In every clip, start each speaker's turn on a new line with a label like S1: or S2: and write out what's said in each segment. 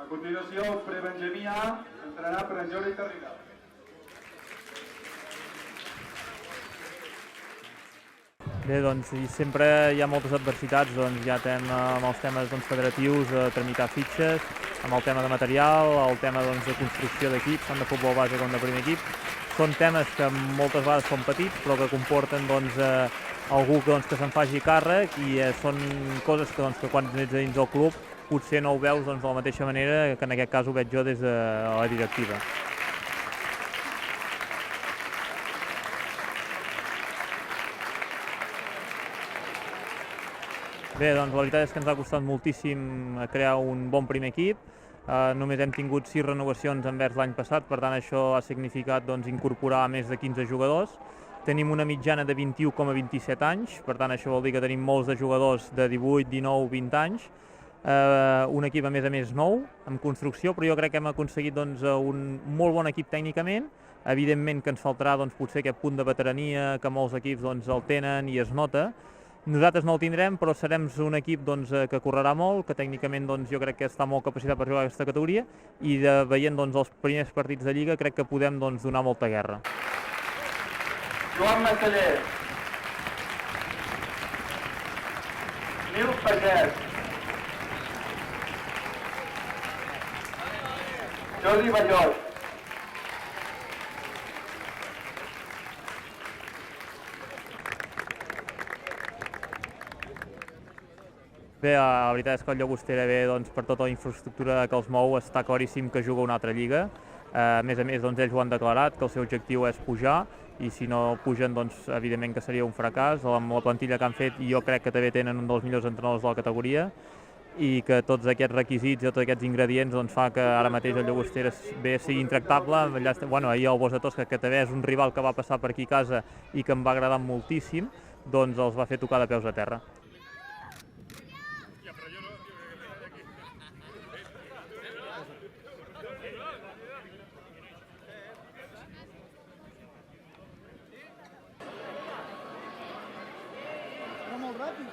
S1: continuació, el prebenjamí A, entrenat per en Jordi Tarrida.
S2: Bé, doncs sempre hi ha moltes adversitats, doncs ja amb els temes federatius, tramitar fitxes, amb el tema de material, el tema de construcció d'equips, tant de futbol base com de primer equip. Són temes que moltes vegades són petits, però que comporten algú que se'n faci càrrec i són coses que quan ets dins del club potser no ho veus de la mateixa manera que en aquest cas ho veig jo des de la directiva. Bé, doncs la veritat és que ens ha costat moltíssim crear un bon primer equip. Només hem tingut 6 renovacions envers l'any passat, per tant això ha significat incorporar més de 15 jugadors. Tenim una mitjana de 21,27 anys, per tant això vol dir que tenim molts de jugadors de 18, 19, 20 anys. Un equip a més nou, en construcció, però jo crec que hem aconseguit un molt bon equip tècnicament. Evidentment que ens faltarà potser aquest punt de veterania que molts equips el tenen i es nota. Nosaltres no el tindrem, però serem un equip que correrà molt, que tècnicament jo crec que està molt capacitat per jugar a aquesta categoria i veient els primers partits de Lliga crec que podem donar molta guerra.
S1: Joan Massaller, Nil Pagès, Jordi Ballot,
S2: Bé, la veritat és que el Llagostera ve per tota la infraestructura que els mou, està claríssim que juga una altra lliga. A més, ells ho han declarat, que el seu objectiu és pujar, i si no pugen, evidentment que seria un fracàs. Amb la plantilla que han fet, jo crec que també tenen un dels millors entrenadors de la categoria, i que tots aquests requisits i tots aquests ingredients fa que ara mateix el Llagostera sigui intractable. Ahir el Bosatós, que també és un rival que va passar per aquí a casa i que em va agradar moltíssim, els va fer tocar de peus a terra.
S3: Molt ràpid.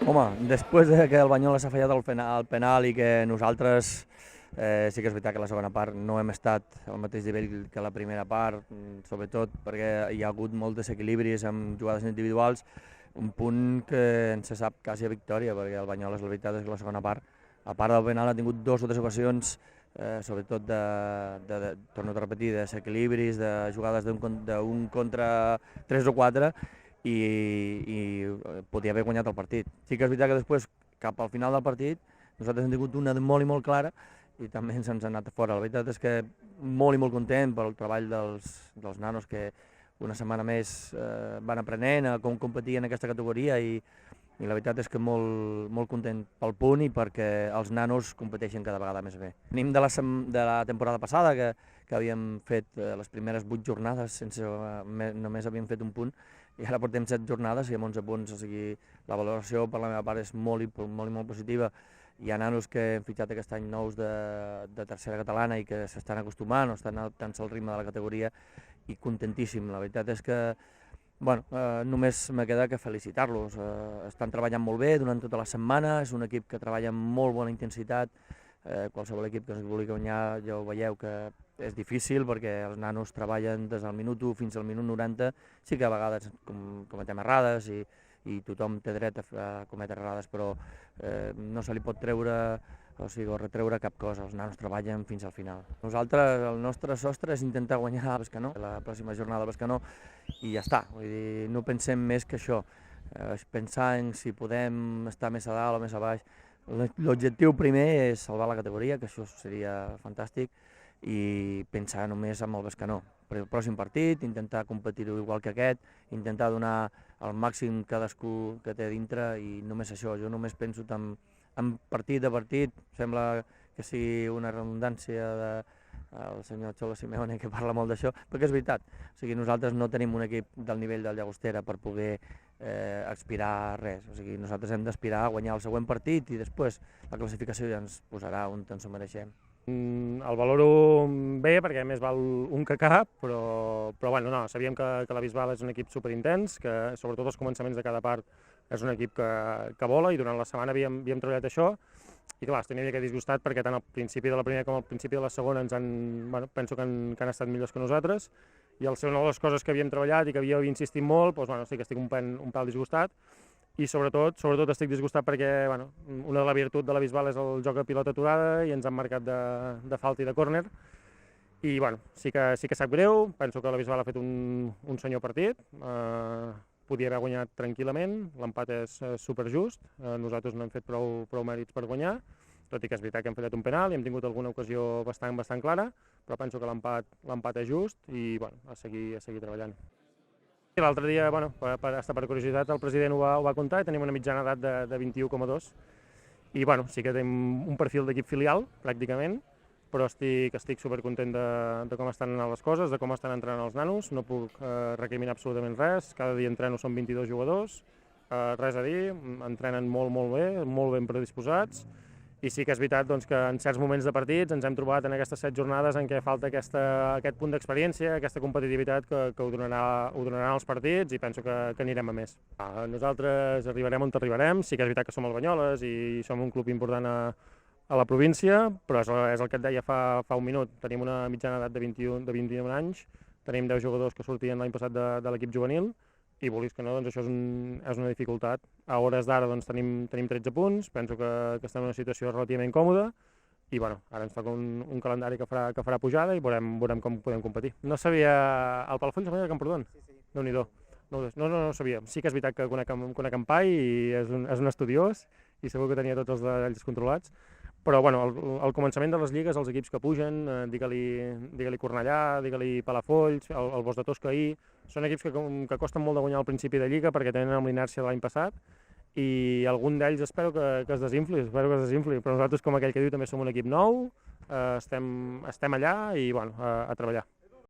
S3: Home, després que el Banyoles s'ha fallat el penal i que nosaltres sí que és veritat que la segona part no hem estat al mateix nivell que la primera part, sobretot perquè hi ha hagut molts desequilibris amb jugades individuals, un punt que ens se sap quasi a victòria, perquè el Banyoles, la veritat és que la segona part, a part del penal, ha tingut 2 o 3 ocasions, sobretot torno a repetir, de desequilibris, de jugades d'un contra 3 o 4, i podia haver guanyat el partit. Sí que és veritat que després, cap al final del partit, nosaltres hem tingut una molt i molt clara i també ens ha anat fora. La veritat és que molt i molt content pel treball dels nanos que una setmana més van aprenent a com competir en aquesta categoria i la veritat és que molt content pel punt i perquè els nanos competeixen cada vegada més bé. Venim de la temporada passada que havíem fet les primeres 8 jornades, només havíem fet un punt, i ara portem 7 jornades i amb 11 punts, o sigui, la valoració per la meva part és molt positiva. Hi ha nanos que hem fitxat aquest any nous de tercera catalana i que s'estan acostumant o estan adaptant-se al ritme de la categoria i contentíssim. La veritat és que només me queda que felicitar-los. Estan treballant molt bé durant tota la setmana, és un equip que treballa amb molt bona intensitat. Qualsevol equip que es vulgui guanyar ja ho veieu que és difícil perquè els nanos treballen des del minut 1 fins al minut 90, sí que a vegades cometem errades i tothom té dret a cometre errades, però no se li pot treure o retreure cap cosa, els nanos treballen fins al final. Nosaltres, el nostre sostre és intentar guanyar a Bescanó, la pròxima jornada a Bescanó, i ja està, vull dir, no pensem més que això, pensar en si podem estar més a dalt o més a baix. L'objectiu primer és salvar la categoria, que això seria fantàstic, i pensar només en el Bescanó. Per el pròxim partit, intentar competir-ho igual que aquest, intentar donar el màxim cadascú que té dintre i només això. Jo només penso en partit a partit, sembla que sigui una redundància del senyor Xolo Simeone que parla molt d'això, perquè és veritat. O sigui, nosaltres no tenim un equip del nivell del Llagostera per poder aspirar a res. O sigui, nosaltres hem d'aspirar a guanyar el següent partit i després la classificació ja ens posarà on ens ho mereixem.
S4: El valoro bé perquè més val un que cap, però bueno, no, sabíem que la Bisbal és un equip superintens, que sobretot als començaments de cada part és un equip que vola i durant la setmana havíem treballat això i clar, estic una mica disgustat perquè tant al principi de la primera com al principi de la segona penso que han estat millors que nosaltres i al ser una de les coses que havíem treballat i que havíem insistit molt, doncs sí que estic un pèl disgustat. I sobretot estic disgustat perquè una de la virtut de la Bisbal és el joc a pilota aturada i ens han marcat de falta i de córner. I sí que sap greu, penso que la Bisbal ha fet un senyor partit, podia haver guanyat tranquil·lament, l'empat és superjust, nosaltres no hem fet prou mèrits per guanyar, tot i que és veritat que hem fallat un penal i hem tingut alguna ocasió bastant clara, però penso que l'empat és just i a seguir treballant. L'altre dia, per curiositat, el president ho va comptar i tenim una mitjana edat de 21,2 i sí que tenim un perfil d'equip filial, pràcticament, però estic supercontent de com estan anant les coses, de com estan entrenant els nanos, no puc recriminar absolutament res, cada dia entreno són 22 jugadors, res a dir, entrenen molt bé, molt ben predisposats, i sí que és veritat que en certs moments de partits ens hem trobat en aquestes 7 jornades en què falta aquest punt d'experiència, aquesta competitivitat que ho donaran els partits i penso que anirem a més. Nosaltres arribarem on arribarem, sí que és veritat que som el Banyoles i som un club important a la província, però és el que et deia fa un minut, tenim una mitjana edat de 21 anys, tenim 10 jugadors que sortien l'any passat de l'equip juvenil, i vulguis que no, això és una dificultat. A hores d'ara tenim 13 punts, penso que estem en una situació relativament còmoda i ara ens toca un calendari que farà pujada i veurem com podem competir. No sabia... El Palafolls de Camprodon? Sí. Déu-n'hi-do. No sabia. Sí que és veritat que conec en Pai i és un estudiós i segur que tenia tots els detalls controlats, però al començament de les lligues, els equips que pugen, digue-li Cornellà, digue-li Palafolls, el Bosc de Toscaí, són equips que costen molt de guanyar al principi de lliga perquè tenen amb l'inèrcia de l'any passat i algun d'ells espero que es desinfli, però nosaltres, com aquell que diu, també som un equip nou, estem allà i a treballar.